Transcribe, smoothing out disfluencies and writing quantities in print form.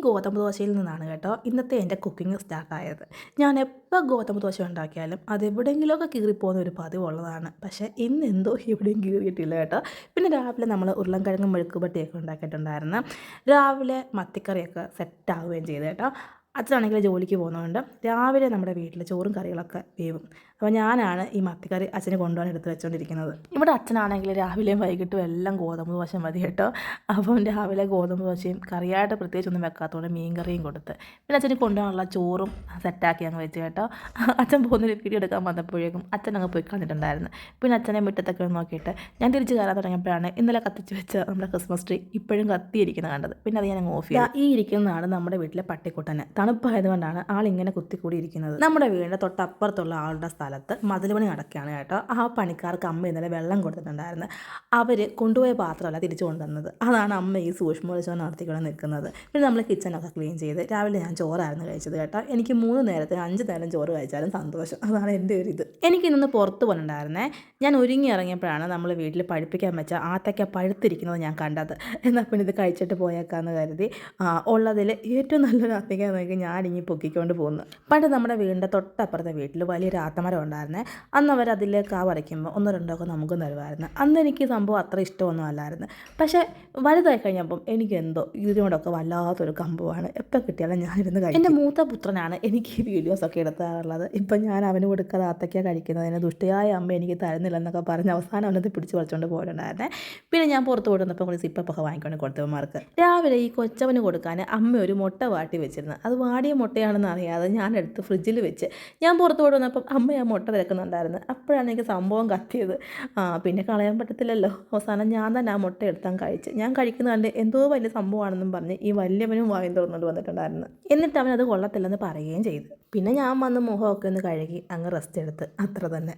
ഗോതമ്പ് ദോശയിൽ നിന്നാണ് കേട്ടോ ഇന്നത്തെ എൻ്റെ കുക്കിംഗ് സ്റ്റാർട്ടായത്. ഞാൻ എപ്പോൾ ഗോതമ്പ് ദോശ ഉണ്ടാക്കിയാലും അതെവിടെയെങ്കിലുമൊക്കെ കീറിപ്പോകുന്ന ഒരു പതിവുള്ളതാണ്. പക്ഷേ ഇന്നെന്തോ എവിടെയും കീറിയിട്ടില്ല കേട്ടോ. പിന്നെ രാവിലെ നമ്മൾ ഉരുളൻകിഴങ്ങും മെഴുക്കുപുരട്ടിയൊക്കെ ഉണ്ടാക്കിയിട്ടുണ്ടായിരുന്നു. രാവിലെ മത്തിക്കറിയൊക്കെ സെറ്റാവുകയും ചെയ്തു കേട്ടോ. അച്ഛനാണെങ്കിൽ ജോലിക്ക് പോകുന്നതുകൊണ്ട് രാവിലെ നമ്മുടെ വീട്ടിൽ ചോറും കറികളൊക്കെ വേവും. അപ്പോൾ ഞാനാണ് ഈ മത്തിക്കറി അച്ഛന് കൊണ്ടുപോകാൻ എടുത്ത് വെച്ചുകൊണ്ടിരിക്കുന്നത്. ഇവിടെ അച്ഛനാണെങ്കിൽ രാവിലെയും വൈകിട്ടും എല്ലാം ഗോതമ്പ് ദോശ മതി കേട്ടോ. അപ്പം രാവിലെ ഗോതമ്പ് ദോശയും കറിയായിട്ട് പ്രത്യേകിച്ചൊന്നും വെക്കാത്തതുകൊണ്ട് മീൻ കറിയും കൊടുത്ത് പിന്നെ അച്ഛന് കൊണ്ടുപോകാനുള്ള ചോറും സെറ്റാക്കി അങ്ങ് വെച്ച് കേട്ടോ. അച്ഛൻ പോകുന്നൊരു വീഡിയോ എടുക്കാൻ വന്നപ്പോഴേക്കും അച്ഛൻ അങ്ങ് പോയി കണ്ടിട്ടുണ്ടായിരുന്നു. പിന്നെ അച്ഛനെ മുറ്റത്തൊക്കെ നോക്കിയിട്ട് ഞാൻ തിരിച്ച് കയറാൻ തുടങ്ങിയപ്പോഴാണ് ഇന്നലെ കത്തിച്ച് വെച്ച നമ്മുടെ ക്രിസ്മസ് ട്രീ ഇപ്പോഴും കത്തിയിരിക്കുന്നത് കണ്ടത്. പിന്നെ അത് ഞാൻ അങ്ങ് ഓഫ് ചെയ്തു. ഈ ഇരിക്കുന്നതാണ് നമ്മുടെ വീട്ടിലെ പട്ടിക്കുട്ടന്. തണുപ്പായതുകൊണ്ടാണ് ആളിങ്ങനെ കുത്തിക്കൂടി ഇരിക്കുന്നത്. നമ്മുടെ വീടിൻ്റെ തൊട്ടപ്പുറത്തുള്ള ആളുടെ സ്ഥലത്ത് മതിൽ പണി നടക്കുകയാണ് കേട്ടോ. ആ പണിക്കാർക്ക് അമ്മ ഇന്നലെ വെള്ളം കൊടുത്തിട്ടുണ്ടായിരുന്നു. അവർ കൊണ്ടുപോയ പാത്രമല്ല തിരിച്ചു കൊണ്ടുവന്നത്. അതാണ് അമ്മ ഈ സൂക്ഷ്മോത്സവം നടത്തിക്കൊണ്ട് നിൽക്കുന്നത്. പിന്നെ നമ്മൾ കിച്ചണൊക്കെ ക്ലീൻ ചെയ്ത് രാവിലെ ഞാൻ ചോറായിരുന്നു കഴിച്ചത് കേട്ടോ. എനിക്ക് 3 നേരത്തിന് 5 നേരം ചോറ് കഴിച്ചാലും സന്തോഷം. അതാണ് എൻ്റെ ഒരു ഇത്. എനിക്കിന്നൊന്ന് പുറത്ത് പോകണുണ്ടായിരുന്നേ. ഞാൻ ഒരുങ്ങി ഇറങ്ങിയപ്പോഴാണ് നമ്മൾ വീട്ടിൽ പഴുപ്പിക്കാൻ വെച്ച ആത്തയ്ക്ക പഴുത്തിരിക്കുന്നത് ഞാൻ കണ്ടത്. എന്നാൽ പിന്നെ ഇത് കഴിച്ചിട്ട് പോയേക്കാമെന്ന് കരുതി ഉള്ളതിൽ ഏറ്റവും നല്ലൊരു ആത്തയ്ക്ക നോക്കി ഞാനിങ്ങി പൊക്കിക്കൊണ്ട് പോകുന്നു. പണ്ട് നമ്മുടെ വീടിൻ്റെ തൊട്ടപ്പുറത്തെ വീട്ടിൽ വലിയൊരു ആത്തമരം ഉണ്ടായിരുന്നേ. അന്ന് അവരതിൽ കാ പറിക്കുമ്പോൾ 1-2 ഒക്കെ നമുക്കും തരുമായിരുന്നു. അന്ന് എനിക്ക് സംഭവം അത്ര ഇഷ്ടമൊന്നും അല്ലായിരുന്നു. പക്ഷേ വലുതായി കഴിഞ്ഞപ്പം എനിക്ക് എന്തോ ഇതിനോടൊക്കെ വല്ലാത്തൊരു കമ്പമാണ്. എപ്പോൾ കിട്ടിയാലും ഞാനിരുന്ന് കഴിക്കും. എൻ്റെ മൂത്ത പുത്രനാണ് എനിക്ക് ഈ വീഡിയോസൊക്കെ എടുത്താറുള്ളത്. ഇപ്പം ഞാൻ അവന് കൊടുക്കാതെ ആത്തയ്ക്ക കഴിക്കുന്നതിന് ദുഷ്ടയായ അമ്മ എനിക്ക് തരുന്നില്ലെന്നൊക്കെ പറഞ്ഞ് അവസാനം അവനത് പിടിച്ച് പറിച്ചുകൊണ്ട് പോയിട്ടുണ്ടായിരുന്നേ. പിന്നെ ഞാൻ പുറത്ത് പോയിട്ടുന്നപ്പോൾ കൂടി സിപ്പൊക്കെ വാങ്ങിക്കൊണ്ട് കൊടുത്തവന്മാർക്ക്. രാവിലെ ഈ കൊച്ചവന് കൊടുക്കാൻ അമ്മ ഒരു മുട്ട വാട്ടി വെച്ചിരുന്നു. അത് വാടിയ മുട്ടയാണെന്ന് അറിയാതെ ഞാനെടുത്ത് ഫ്രിഡ്ജിൽ വെച്ച് ഞാൻ പുറത്ത് പോയിട്ട് വന്നപ്പം അമ്മ ആ മുട്ട തിരക്കുന്നുണ്ടായിരുന്നു. അപ്പോഴാണ് എനിക്ക് സംഭവം കത്തിയത്. പിന്നെ കളയാൻ പറ്റത്തില്ലല്ലോ. അവസാനം ഞാൻ തന്നെ ആ മുട്ട എടുത്താൽ കഴിച്ച്. ഞാൻ കഴിക്കുന്ന കണ്ട് എന്തോ വലിയ സംഭവമാണെന്നും പറഞ്ഞ് ഈ വലിയവനും വായും തുറന്നുകൊണ്ട് വന്നിട്ടുണ്ടായിരുന്നു. എന്നിട്ട് അവനത് കൊള്ളത്തില്ലെന്ന് പറയുകയും ചെയ്തു. പിന്നെ ഞാൻ വന്ന് മുഖമൊക്കെ ഒന്ന് കഴുകി അങ്ങ് റെസ്റ്റ് എടുത്ത്. അത്ര തന്നെ.